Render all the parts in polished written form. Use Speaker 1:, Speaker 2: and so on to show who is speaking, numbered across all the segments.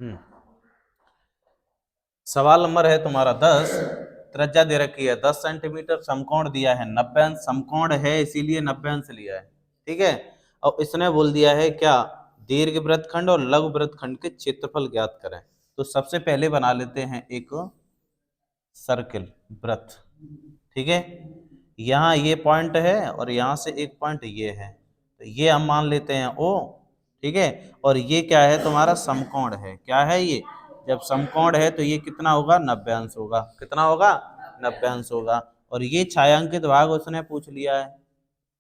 Speaker 1: हम्म सवाल नंबर है तुम्हारा 10। त्रिज्या दे रखी है 10 सेंटीमीटर, समकोण दिया है 90 अंश, समकोण है इसीलिए 90 अंश लिया है, ठीक है। और इसने बोल दिया है क्या, दीर्घ वृत्तखंड और लघु वृत्तखंड के क्षेत्रफल ज्ञात करें। तो सबसे पहले बना लेते हैं एक सर्किल, वृत्त, ठीक है। यहाँ ये पॉइंट है और यहाँ से एक पॉइंट ये है, तो ये हम मान लेते हैं ओ, ठीक है। और ये क्या है तुम्हारा, समकोण है। क्या है ये, जब समकोण है तो ये कितना होगा, 90 अंश होगा। कितना होगा, 90 अंश होगा। और ये छायांकित भाग उसने पूछ लिया है।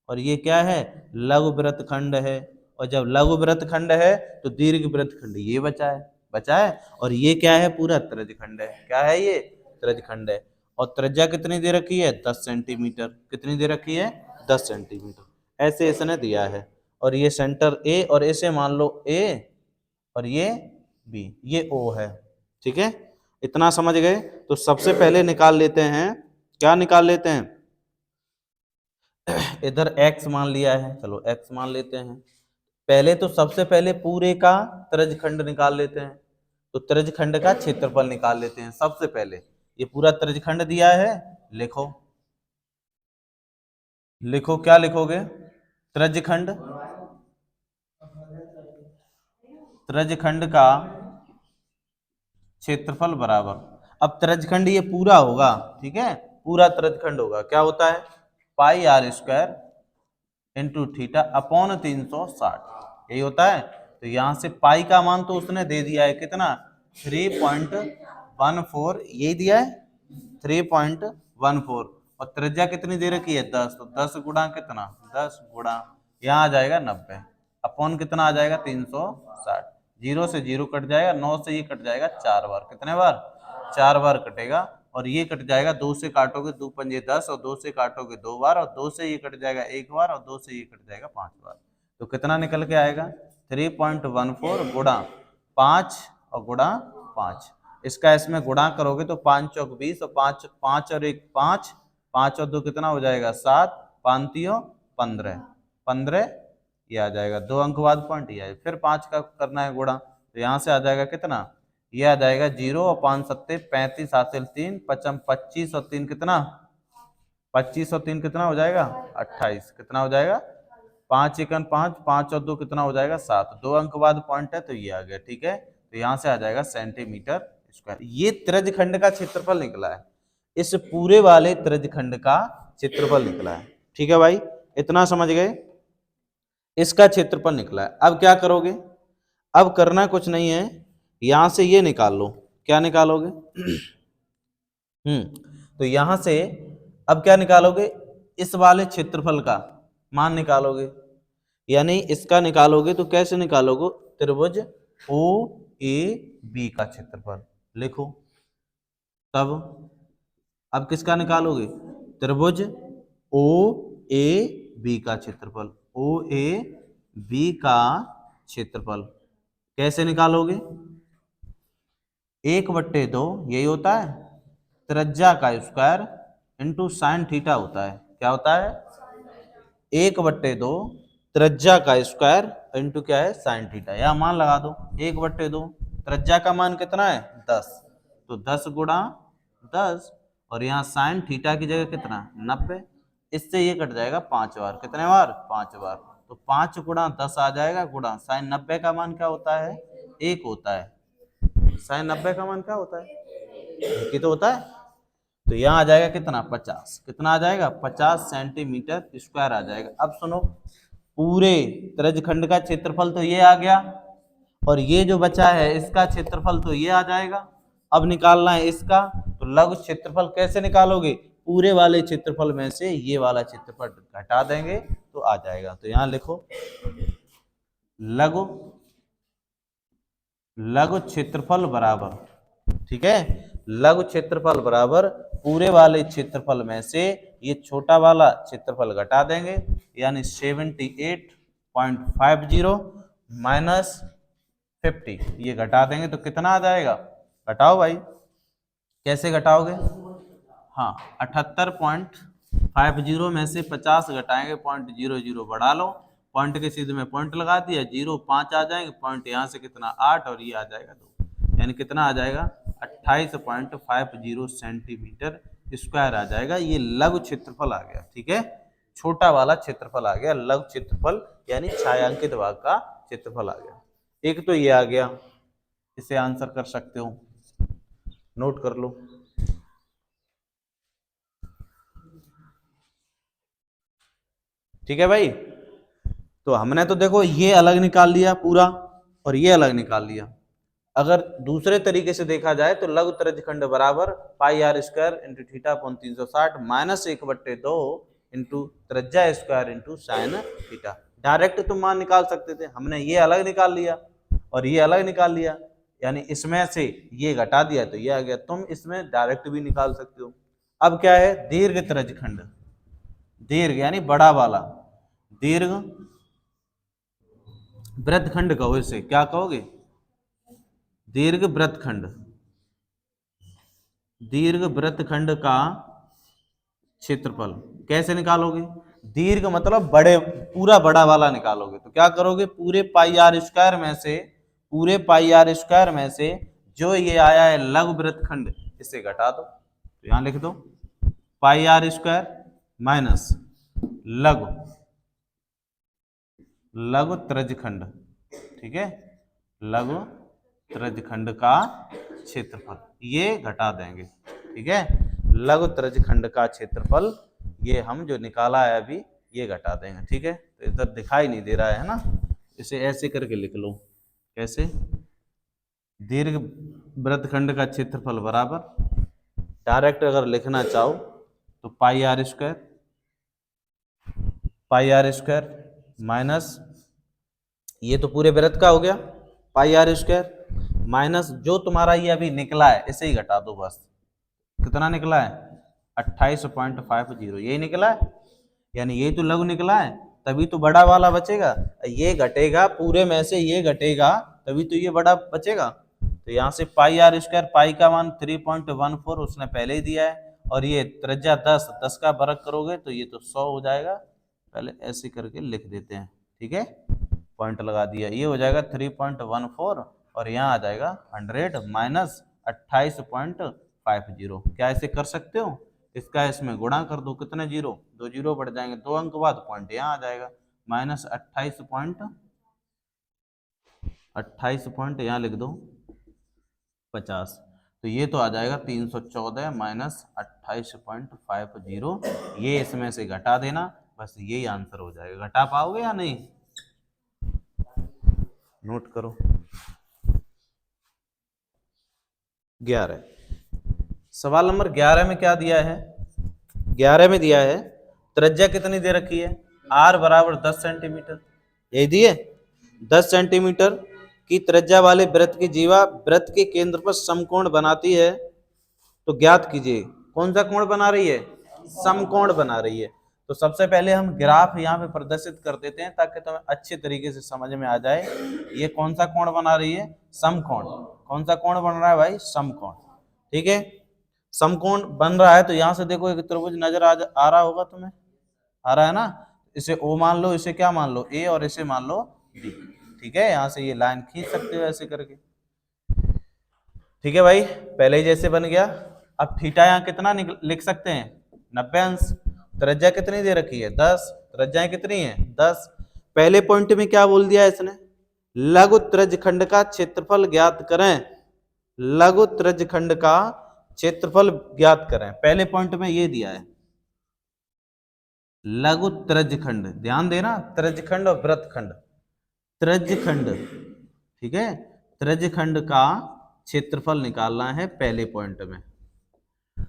Speaker 1: और ये क्या है, लघु वृत्तखंड है। और जब लघु वृत्तखंड है तो दीर्घ वृत्तखंड ये बचा है, बचा है। और ये क्या है, पूरा त्रिज्यखंड है। क्या है ये, त्रिज्यखंड है। और त्रिज्या कितनी दे रखी है, 10 सेंटीमीटर। कितनी दे रखी है, 10 सेंटीमीटर। ऐसे इसने दिया है। और ये सेंटर ए, और इसे मान लो ए, और ये बी, ये ओ है, ठीक है। इतना समझ गए। तो सबसे पहले निकाल लेते हैं, क्या निकाल लेते हैं, इधर x मान लिया है, चलो x मान लेते हैं। पहले तो सबसे पहले पूरे का त्रिज्यखंड निकाल लेते हैं। तो त्रिज्यखंड का क्षेत्रफल निकाल लेते हैं सबसे पहले। ये पूरा त्रिज्यखंड दिया है, लिखो, लिखो क्या लिखोगे, त्रिज्यखंड, त्रिज्यखंड का क्षेत्रफल बराबर। अब त्रिज्यखंड ये पूरा होगा, ठीक है, पूरा त्रिज्यखंड होगा। क्या होता है, pi r square into theta upon 360, यही होता है। तो यहाँ से पाई का मान तो उसने दे दिया है, कितना, 3.14, यही दिया है, 3.14। और त्रिज्या कितनी दे रखी है, 10। तो 10 गुणा कितना, 10 गुणा, यहाँ आ जाएगा 90, अपॉन कितना आ जाएगा, 360। जीरो से जीरो कट जाएगा, 9 से ये कट जाएगा 4 बार। कितने बार, 4 बार कटेगा। और ये कट जाएगा, 2 से काटोगे 2 पंजे 10, और 2 से काटोगे 2 बार, और 2 से ये कट जाएगा 1 बार, और 2 से ये कट जाएगा 5 बार। तो कितना निकल के आएगा, 3.14 गुणा 5 और गुणा 5। इसका इसमें गुणा करोगे तो 5 चौक 20, और 5 5 और 1 5, 5 और 2 कितना हो जाएगा 7, 5 तियों 15, 15 ये आ जाएगा। 2 अंक बाद पॉइंट ये आएगा। फिर 5 का करना है गुणा, तो यहाँ से आ जाएगा कितना, ये आ जाएगा 0, और 5 सत्ते 35, हासिल 3, पचम 25, और 3 कितना, 25 और 3 कितना हो जाएगा, 28। कितना हो जाएगा, 5 एकन 5, 5 और 2 कितना हो जाएगा 7। 2 अंक बाद पॉइंट है तो ये आ गया, ठीक है। तो यहाँ से आ जाएगा सेंटीमीटर स्क्वायर। ये त्रिज्यखंड का क्षेत्रफल निकला है, इस पूरे वाले त्रिज्यखंड का क्षेत्रफल निकला है, ठीक है भाई, इतना समझ गए। इसका क्षेत्रफल निकला है। अब क्या करोगे, अब करना कुछ नहीं है, यहां से ये निकाल लो। क्या निकालोगे, तो यहां से अब क्या निकालोगे, इस वाले क्षेत्रफल का मान निकालोगे। यानी इसका निकालोगे तो कैसे निकालोगे, त्रिभुज ओ ए बी का क्षेत्रफल लिखो। तब अब किसका निकालोगे, त्रिभुज ओ ए बी का क्षेत्रफल, ओ ए बी का क्षेत्रफल कैसे निकालोगे, 1/2 यही होता है त्रिज्या का स्क्वायर इंटू साइन थीटा होता है। क्या होता है, 1/2 त्रिज्या का स्क्वायर इंटू क्या है, साइन थीटा। या मान लगा दो, 1/2 त्रिज्या का मान कितना है 10, तो 10 गुणा 10, और यहाँ साइन थीटा की जगह कितना 90। इससे ये कट जाएगा 5 बार। कितने बार, 5 बार। तो 5 गुणा 10 आ जाएगा, गुणा साइन 90 का मान क्या होता है, 1 होता है। साइन 90 का मान क्या होता है, 1 ही तो होता है। तो यहाँ आ जाएगा कितना 50। कितना आ जाएगा 50 सेंटीमीटर स्क्वायर आ जाएगा। अब सुनो, पूरे त्रिज्यखंड का क्षेत्रफल तो ये आ गया, और ये जो बचा है इसका क्षेत्रफल तो ये आ जाएगा। अब निकालना है इसका, तो लघु क्षेत्रफल कैसे निकालोगे, पूरे वाले क्षेत्रफल में से ये वाला क्षेत्रफल घटा देंगे तो आ जाएगा। तो यहाँ लिखो, लघु लघु क्षेत्रफल बराबर, ठीक है, लघु क्षेत्रफल बराबर पूरे वाले क्षेत्रफल में से ये छोटा वाला क्षेत्रफल घटा देंगे, यानी 78.50 माइनस 50, ये घटा देंगे तो कितना आ जाएगा, घटाओ भाई, कैसे घटाओगे, हाँ 78.50 में से 50 घटाएंगे, 0.00 बढ़ा लो, पॉइंट के सीधे में पॉइंट लगा दिया, 0 5 आ जाएंगे, पॉइंट यहाँ से कितना 8, और ये आ जाएगा 2। यानी कितना आ जाएगा 28.50 सेंटीमीटर स्क्वायर आ जाएगा। ये लघु क्षेत्रफल आ गया, ठीक है, छोटा वाला क्षेत्रफल आ गया, लघु क्षेत्रफल यानी छायांकित भाग का क्षेत्रफल आ गया। एक तो ये आ गया, इसे आंसर कर सकते हो, नोट कर लो। ठीक है भाई, तो हमने तो देखो ये अलग निकाल लिया पूरा और ये अलग निकाल लिया। अगर दूसरे तरीके से देखा जाए तो लघु त्रिज्यखंड बराबर pi r square into theta upon 360 minus 1/2 into त्रिज्या square into sine theta. Direct तुम मान निकाल सकते थे, हमने ये अलग निकाल लिया और ये अलग निकाल लिया, यानी इसमें से ये घटा दिया तो ये आ गया। तुम इसमें डायरेक्ट भी निकाल सकते हो। अब क्या है, दीर्घ त्रिज्यखंड, दीर्घ यानी बड़ा वाला, दीर्घ वृत्तखंड कहो इसे, क्या कहोगे, दीर्घ वृत्तखंड, दीर्घ वृत्तखंड का क्षेत्रफल कैसे निकालोगे? दीर्घ मतलब बड़े, पूरा बड़ा वाला निकालोगे तो क्या करोगे, पूरे पाई आर स्क्वायर में से, पूरे पाई आर स्क्वायर में से जो ये आया है लघु वृत्तखंड इसे घटा दो। तो यहां लिख दो पाई आर स्क्वायर माइनस लघु, लघु त्रिज्यखंड, ठीक है, लघु त्रिज्यखंड का क्षेत्रफल ये घटा देंगे, ठीक है, लघु त्रिज्यखंड का क्षेत्रफल ये हम जो निकाला है अभी ये घटा देंगे, ठीक है। तो इधर दिखाई नहीं दे रहा है ना, इसे ऐसे करके लिख लो, कैसे, दीर्घ वृत्तखंड का क्षेत्रफल बराबर, डायरेक्ट अगर लिखना चाहो तो pi r square, pi r square minus, ये तो पूरे वृत्त का हो गया पाई आर स्क्वायर माइनस जो तुम्हारा ये अभी निकला है इसे ही घटा दो बस। कितना निकला है 28.50, यही निकला है, यानी यही तो लघु निकला है, तभी तो बड़ा वाला बचेगा। ये घटेगा पूरे में से, ये घटेगा तभी तो ये बड़ा बचेगा। तो यहाँ से पाई आर स्क्वायर, पाई का मान 3.14 उसने पहले ही दिया है, और ये त्रिज्या 10, 10 का वर्ग करोगे तो ये तो 100 हो जाएगा। पहले ऐसे करके लिख देते हैं, ठीक है, पॉइंट लगा दिया, ये हो जाएगा 3.14 और यहाँ आ जाएगा 100 माइनस 28.50। क्या ऐसे कर सकते हो, इसका इसमें गुणा कर दो, कितने जीरो, 2 जीरो बढ़ जाएंगे, 2 अंक बाद पॉइंट यहाँ आ जाएगा माइनस 28 पॉइंट यहाँ लिख दो 50। तो ये तो आ जाएगा 314 माइनस 28.50, ये इसमें से घटा देना, बस यही आंसर हो जाएगा। घटा पाओगे या नहीं, नोट करो। 11 सवाल नंबर 11 में क्या दिया है, 11 में दिया है त्रिज्या कितनी दे रखी है, आर बराबर 10 सेंटीमीटर, यही दिए 10 सेंटीमीटर की त्रिज्या वाले वृत्त की जीवा वृत्त के केंद्र पर समकोण बनाती है, तो ज्ञात कीजिए कौन सा कोण बना रही है, समकोण बना रही है। तो सबसे पहले हम ग्राफ यहाँ पे प्रदर्शित कर देते हैं ताकि तुम्हें अच्छे तरीके से समझ में आ जाए। ये कौन सा कोण बना रही है, समकोण। कौन सा कोण बन रहा है भाई, समकोण, ठीक है, समकोण बन रहा है। तो यहाँ से देखो एक त्रिभुज नजर आ रहा होगा तुम्हें, आ रहा है ना, इसे ओ मान लो, इसे क्या मान लो, ए, और इसे मान लो डी, ठीक है, यहाँ से ये लाइन खींच सकते हो ऐसे करके, ठीक है भाई, पहले ही जैसे बन गया। अब थीटा यहाँ कितना लिख सकते हैं, 90 अंश। त्रिज्या कितनी दे रखी है 10, त्रिज्याएं कितनी है 10। पहले पॉइंट में क्या बोल दिया इसने, लघु त्रिज्यखंड का क्षेत्रफल ज्ञात करें, लघु त्रिज्यखंड का क्षेत्रफल ज्ञात करें, पहले पॉइंट में ये दिया है लघु त्रिज्यखंड, ध्यान देना, त्रिज्यखंड और वृत्तखंड, त्रिज्यखंड, ठीक है, त्रिज्यखंड का क्षेत्रफल निकालना है पहले पॉइंट में।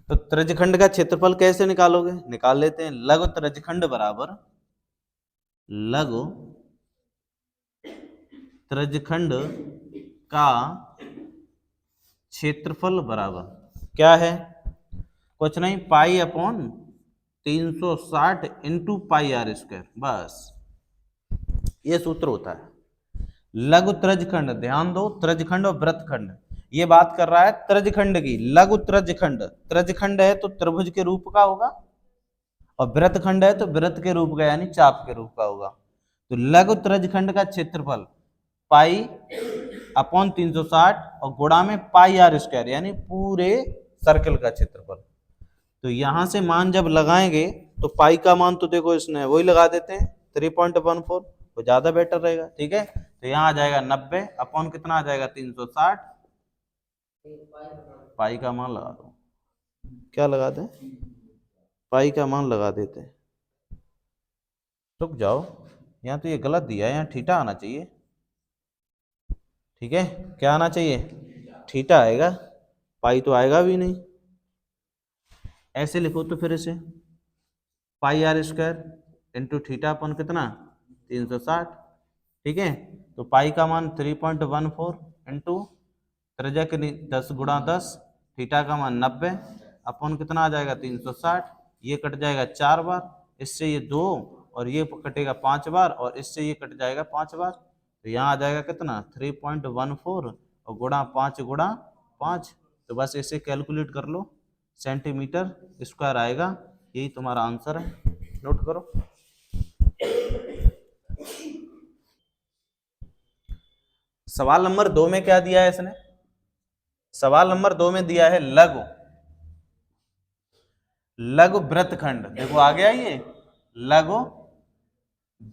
Speaker 1: तो त्रिज्यखंड का क्षेत्रफल कैसे निकालोगे, निकाल लेते हैं, लघु त्रिज्यखंड बराबर लघु त्रिज्यखंड का क्षेत्रफल बराबर क्या है, कुछ नहीं, pi upon 360 into pi r square, बस ये सूत्र होता है। लघु त्रिज्यखंड, ध्यान दो, त्रिज्यखंड और वृत्तखंड, ये बात कर रहा है त्रिज्यखंड की, लघु त्रिज्यखंड, त्रिज्यखंड है तो त्रिभुज के रूप का होगा, और वृत्तखंड है तो वृत्त के रूप का यानी चाप के रूप का होगा। तो लघु त्रिज्यखंड का क्षेत्रफल पाई अपॉन 360 और गुणा में पाई आर स्क्वायर यानी पूरे सर्कल का क्षेत्रफल। तो यहां से मान जब लगाएंगे तो पाई का मान तो देखो इसने वही लगा देते हैं 3.14, वो ज्यादा बेटर रहेगा। ठीक है, तो यहाँ आ जाएगा 90 अपॉन कितना आ जाएगा 360, पाई का मान लगा दो। क्या लगा दें? पाई का मान लगा देते हैं। रुक जाओ, यहाँ तो ये गलत दिया है, यहाँ थीटा आना चाहिए। ठीक है, क्या आना चाहिए? थीटा आएगा, पाई तो आएगा भी नहीं। ऐसे लिखो तो फिर इसे पाई आर स्क्वायर इंटू थीटा अपन कितना 360। ठीक है, तो पाई का मान 3.14 इंटू त्रिज्या के 10 गुणा 10, थीटा का मान 90 अपन कितना आ जाएगा 360। ये कट जाएगा 4 बार, इससे ये 2 और ये कटेगा 5 बार और इससे ये कट जाएगा 5 बार। तो यहाँ आ जाएगा कितना 3.14 और गुणा 5 गुणा 5। तो बस इसे कैलकुलेट कर लो, सेंटीमीटर स्क्वायर आएगा। यही तुम्हारा आंसर है, नोट करो। सवाल नंबर 2 में क्या दिया है इसने? सवाल नंबर 2 में दिया है लघु वृत्तखंड। देखो आ गया ये, लघु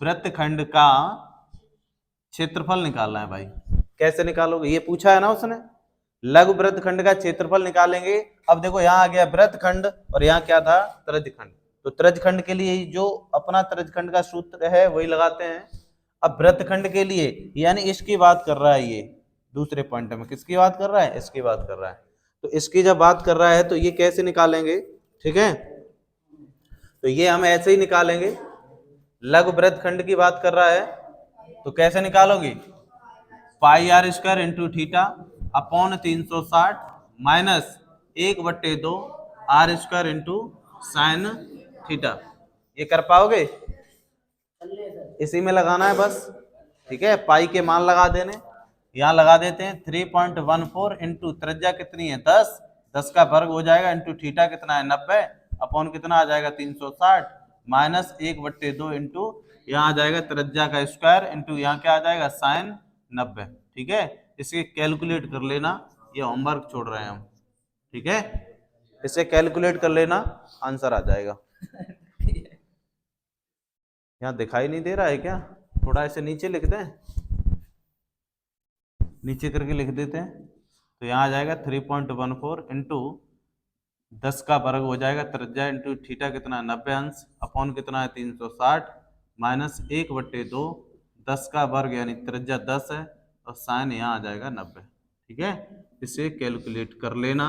Speaker 1: वृत्तखंड का क्षेत्रफल निकालना है भाई। कैसे निकालोगे? ये पूछा है ना उसने, लघु वृत्तखंड का क्षेत्रफल निकालेंगे। अब देखो यहाँ आ गया वृत्तखंड और यहाँ क्या था त्रिज्यखंड। तो त्रिज्यखंड के लिए जो अपना त्रिज्यखंड का सूत्र है वही लगाते हैं। अब वृत्तखंड के लिए यानी इसकी बात कर रहा है, ये दूसरे पॉइंट में किसकी बात कर रहा है? इसकी बात कर रहा है। तो इसकी जब बात कर रहा है तो ये कैसे निकालेंगे? ठीक है, तो ये हम ऐसे ही निकालेंगे। लघु वृत्तखंड की बात कर रहा है तो कैसे निकालोगे? Pi r square into theta upon 360 minus 1/2 r square into sine theta. ये कर पाओगे? इसी में लगाना है बस। ठीक है, पाई के मान लगा देने, यहाँ लगा देते हैं 3.14 इंटू त्रिज्या कितनी है 10, 10 का वर्ग हो जाएगा इंटू थीटा कितना है 90 अपॉन कितना आ जाएगा 360 माइनस 1/2 इंटू यहाँ आ जाएगा त्रिज्या का स्क्वायर इंटू यहाँ क्या आ जाएगा साइन 90। ठीक है, इसे कैलकुलेट कर लेना, ये होमवर्क छोड़ रहे हैं हम। ठीक है, इसे कैलकुलेट कर लेना, आंसर आ जाएगा। यहाँ दिखाई नहीं दे रहा है क्या? थोड़ा ऐसे नीचे लिख दें, नीचे करके लिख देते हैं। तो यहाँ आ जाएगा 3.14 इंटू 10 का वर्ग हो जाएगा त्रिज्या इंटू थीटा कितना 90 अंश अपॉन कितना है 360 माइनस 1/2 10 का वर्ग यानी त्रिज्या 10 है और साइन यहाँ आ जाएगा 90। ठीक है, इसे कैलकुलेट कर लेना,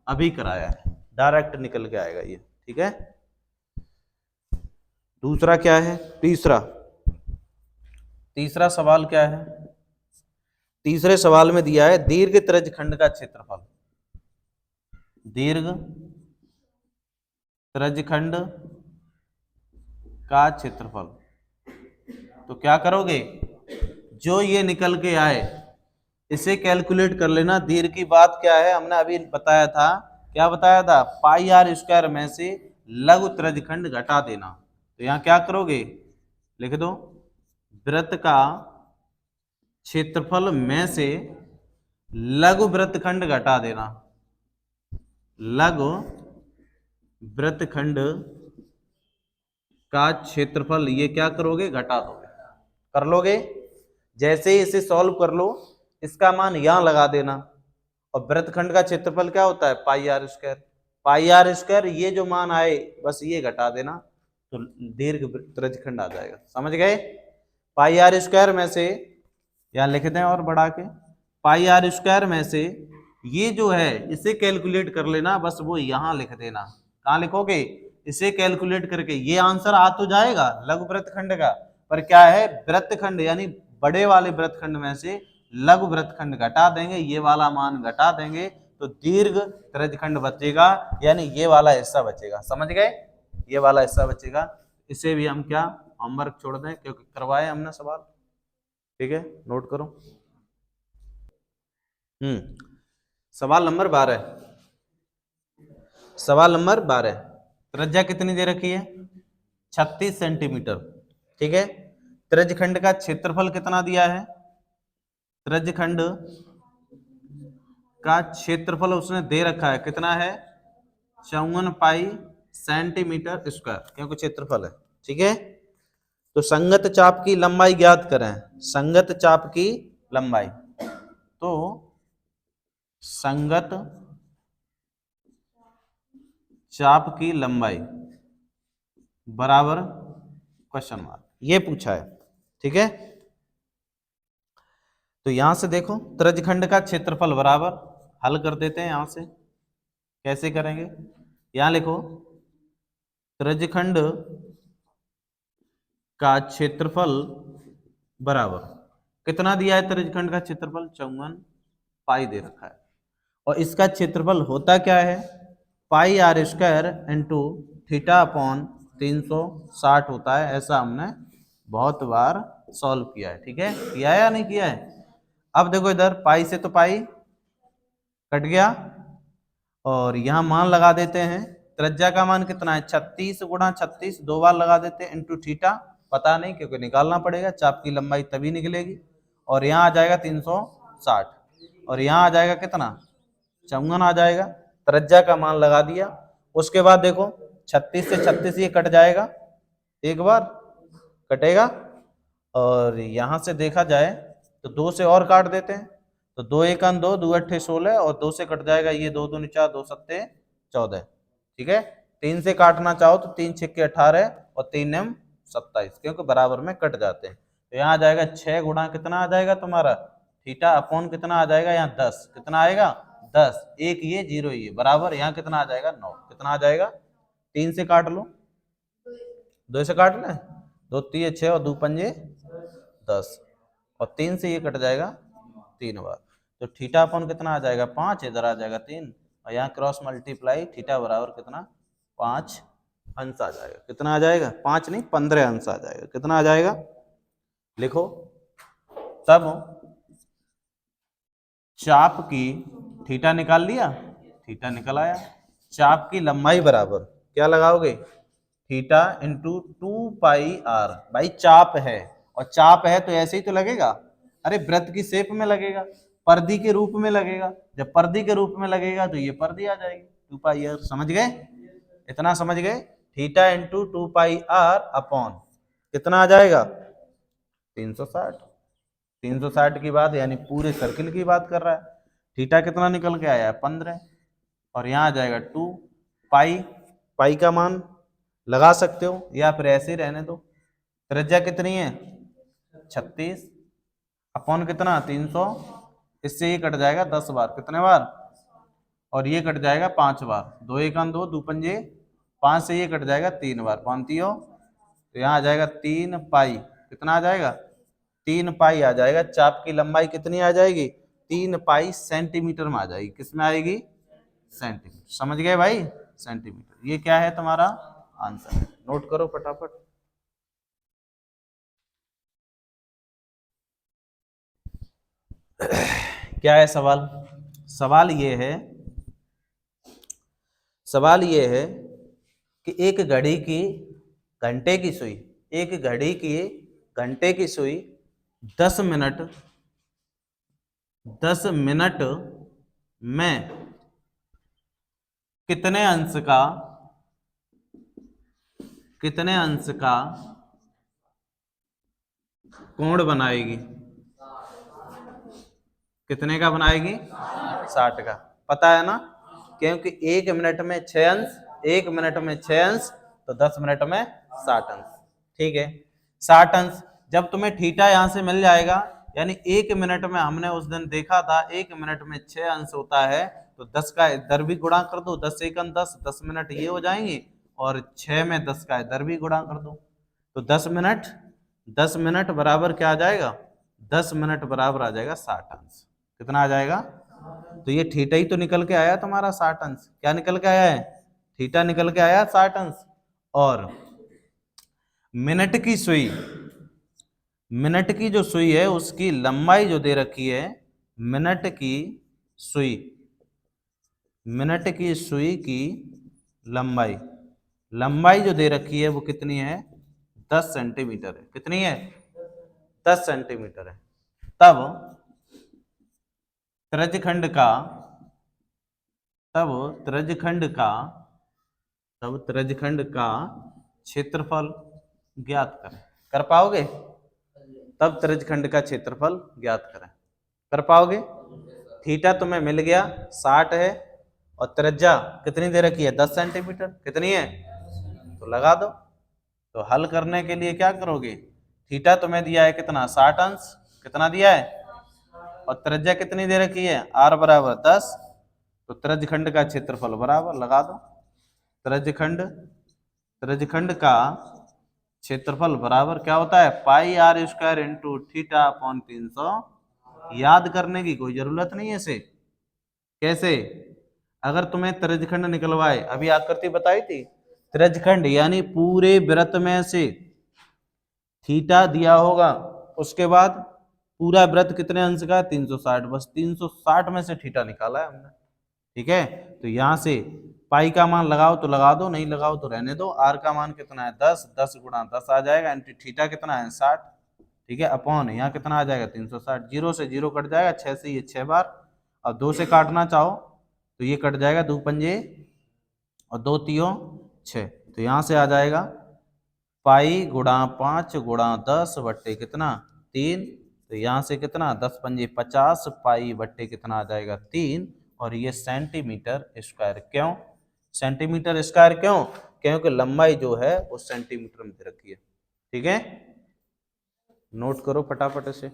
Speaker 1: अभी कराया है, डायरेक्ट निकल के आएगा ये। ठीक है, दूसरा क्या है? तीसरा सवाल क्या है? तीसरे सवाल में दिया है दीर्घ त्रिज्यखंड का क्षेत्रफल। दीर्घ त्रिज्यखंड का क्षेत्रफल। तो क्या करोगे? जो ये निकल के आए इसे कैलकुलेट कर लेना। दीर्घ की बात क्या है हमने अभी बताया था, क्या बताया था? पाई आर स्क्वायर में से लघु त्रिज्यखंड घटा देना। तो यहाँ क्या करोगे? लिख दो वृत्त का क्षेत्रफल में से लघु वृत्तखंड घटा देना। लघु वृत्तखंड का क्षेत्रफल ये क्या करोगे? घटा दोगे। कर लोगे? जैसे ही इसे सॉल्व कर लो, इसका मान यहां लगा देना और वृत्तखंड का क्षेत्रफल क्या होता है? Pi r square. Pi r square ये जो मान आए बस ये घटा देना तो दीर्घ त्रिज्यखंड आ जाएगा। समझ गए? पाई आर स्क्वायर में से यहाँ लिख दें और बढ़ा के, पाई आर स्क्वायर में से ये जो है इसे कैलकुलेट कर लेना, बस वो यहां लिख देना। कहाँ लिखोगे? इसे कैलकुलेट करके ये आंसर आ तो जाएगा लघु वृत्तखंड का, पर क्या है वृत्तखंड यानी बड़े वाले वृत्तखंड में से लघु वृत्तखंड घटा देंगे, ये वाला मान घटा देंगे तो दीर्घ त्रिज्यखंड बचेगा, यानी ये वाला हिस्सा बचेगा। समझ गए? ये वाला हिस्सा बचेगा। इसे भी हम क्या होमवर्क छोड़ दें क्योंकि करवाए हमने सवाल। ठीक है, नोट करो। सवाल नंबर 12। सवाल नंबर 12, त्रिज्या कितनी दे रखी है? 36 सेंटीमीटर। ठीक है, त्रिज्यखंड का क्षेत्रफल कितना दिया है? त्रिज्यखंड का क्षेत्रफल उसने दे रखा है, कितना है 54 पाई सेंटीमीटर स्क्वायर, क्योंकि क्षेत्रफल है। ठीक है, तो संगत चाप की लंबाई ज्ञात करें। संगत चाप की लंबाई, तो संगत चाप की लंबाई बराबर क्वेश्चन मार्क, ये पूछा है। ठीक है, तो यहां से देखो त्रिज्यखंड का क्षेत्रफल बराबर, हल कर देते हैं यहां से। कैसे करेंगे, यहां लिखो त्रिज्यखंड का क्षेत्रफल बराबर, कितना दिया है त्रिज्यखंड का क्षेत्रफल 54 पाई दे रखा है, और इसका क्षेत्रफल होता क्या है pi r square into theta upon 360 होता है। ऐसा हमने बहुत बार सॉल्व किया है। ठीक है, किया है या नहीं किया है। अब देखो इधर पाई से तो पाई कट गया, और यहां मान लगा देते हैं। त्रिज्या का मान कितना है 36 गुणा 36, दो बार लगा देते हैं इंटू थीटा, पता नहीं क्योंकि निकालना पड़ेगा, चाप की लंबाई तभी निकलेगी। और यहाँ आ जाएगा 360, और यहाँ आ जाएगा कितना 54 आ जाएगा। त्रिज्या का मान लगा दिया। उसके बाद देखो 36 से 36 ये कट जाएगा, एक बार कटेगा, और यहां से देखा जाए तो 2 से और काट देते हैं, तो 2 1 2, 2 8 16, और 2 से कट जाएगा ये 2 2 4, 2 7 14। ठीक है, 3 से काटना चाहो तो 3 6 18 और 3 9 27, क्योंकि बराबर में कट जाते हैं। तो यहाँ आ जाएगा 6 गुणा कितना आ जाएगा तुम्हारा थीटा अपॉन कितना आ जाएगा यहाँ 10, कितना आएगा 10, एक ये 0 ये बराबर, यहाँ कितना आ जाएगा 9, कितना आ जाएगा 3 से काट लो, 2 से काट लें, 2 3 6 और 2 पंजे 10, और 3 से ये कट जाएगा 3 बार, तो थीटा अपॉन कितना आ जाएगा 5, इधर आ जाएगा 3, और यहाँ क्रॉस मल्टीप्लाई थीटा बराबर कितना 5 अंश आ जाएगा। कितना आ जाएगा 5 नहीं 15 अंश आ जाएगा। कितना आ जाएगा लिखो, तब चाप की थीटा निकाल लिया, थीटा निकल आया। चाप की लंबाई बराबर क्या लगाओगे थीटा इंटू 2 पाई आर। भाई चाप है, और चाप है तो ऐसे ही तो लगेगा, अरे वृत्त की शेप में लगेगा, परिधि के रूप में लगेगा। जब परिधि के रूप में लगेगा तो ये परिधि आ जाएगी 2 पाई आर। समझ गए, इतना समझ गए। Theta into 2 pi r upon कितना आ जाएगा 360। 360 की बात यानी पूरे सर्किल की बात कर रहा है। थीटा कितना निकल के आया 15, और यहाँ आ जाएगा 2 पाई, पाई का मान लगा सकते हो या फिर ऐसे ही रहने दो। त्रिज्या कितनी है 36 अपॉन कितना 300, इससे ये कट जाएगा 10 बार, कितने बार, और ये कट जाएगा 5 बार, 2 1 2, 2 पंजे 5 से ये कट जाएगा 3 बार, 5 3, तो यहाँ आ जाएगा 3 पाई, कितना आ जाएगा 3 पाई आ जाएगा। चाप की लंबाई कितनी आ जाएगी 3 पाई सेंटीमीटर में आ जाएगी। किस में आएगी सेंटीमीटर। समझ गए भाई, सेंटीमीटर। ये क्या है तुम्हारा आंसर है, नोट करो फटाफट। क्या है सवाल, सवाल ये है, सवाल ये है कि एक घड़ी की घंटे की सुई, एक घड़ी की घंटे की सुई 10 मिनट में कितने अंश का कोण बनाएगी, कितने का बनाएगी 60 का। पता है ना, क्योंकि 1 मिनट में 6 अंश, 1 मिनट में 6 अंश, तो 10 मिनट में 60 अंश। ठीक है, 60 अंश जब तुम्हें थीटा यहां से मिल जाएगा, यानी 1 मिनट में हमने उस दिन देखा था 1 मिनट में 6 अंश होता है, तो 10 का इधर भी गुणा कर दो, 10 एकम 10, 10 मिनट ये हो जाएंगे, और 6 में 10 का इधर भी गुणा कर दो, तो 10 मिनट बराबर क्या आ जाएगा 10 मिनट बराबर आ जाएगा 60 अंश। कितना आ जाएगा, तो ये थीटा ही तो निकल के आया तुम्हारा 60 अंश। क्या निकल के आया है थीटा निकल के आया 60 अंश। और मिनट की सुई, मिनट की जो सुई है उसकी लंबाई जो दे रखी है, मिनट की सुई, मिनट की सुई की लंबाई, लंबाई जो दे रखी है वो कितनी है 10 सेंटीमीटर है। कितनी है 10 सेंटीमीटर है। तब त्रिज्यखंड का तब त्रिज्यखंड का क्षेत्रफल ज्ञात करें। कर पाओगे? तब त्रिज्यखंड का क्षेत्रफल ज्ञात करें। कर पाओगे? थीटा तुम्हें मिल गया 60 है और त्रिज्या कितनी दे रखी है 10 सेंटीमीटर। कितनी है? तो लगा दो। तो हल करने के लिए क्या करोगे? थीटा तुम्हें दिया है कितना 60 अंश, कितना दिया है, और त्रिज्या कितनी दे रखी है r बराबर 10। तो त्रिज्यखंड का क्षेत्रफल बराबर लगा दो। त्रिज्यखंड का क्षेत्रफल बराबर क्या होता है pi r square into theta upon 300। याद करने की कोई जरूरत नहीं है इसे। कैसे? अगर तुम्हें त्रिज्यखंड निकलवाए, अभी आकृति बताई थी, त्रिज्यखंड यानी पूरे वृत्त में से थीटा दिया होगा, उसके बाद पूरा वृत्त कितने अंश का 360, बस 360 में से थीटा निकाला है हमने। ठीक है, तो यहां से पाई का मान लगाओ तो लगा दो, नहीं लगाओ तो रहने दो। आर का मान कितना है 10, 10 गुणा 10 आ जाएगा, इंटू थीटा कितना है 60। ठीक है, अपॉन यहाँ कितना आ जाएगा 360। जीरो से जीरो कट जाएगा, 6 से ये 6 बार, और 2 से काटना चाहो तो ये कट जाएगा, 2 पंजे और 2 तियो 6। तो यहाँ से आ जाएगा पाई गुणा 5 गुणा 10 बट्टे कितना 3। तो यहाँ से कितना 10 पंजे 50 पाई बट्टे कितना आ जाएगा 3, और ये सेंटीमीटर स्क्वायर। क्यों सेंटीमीटर स्क्वायर? क्यों? क्योंकि लंबाई जो है वो सेंटीमीटर में दे रखी है। ठीक है, नोट करो फटाफट से।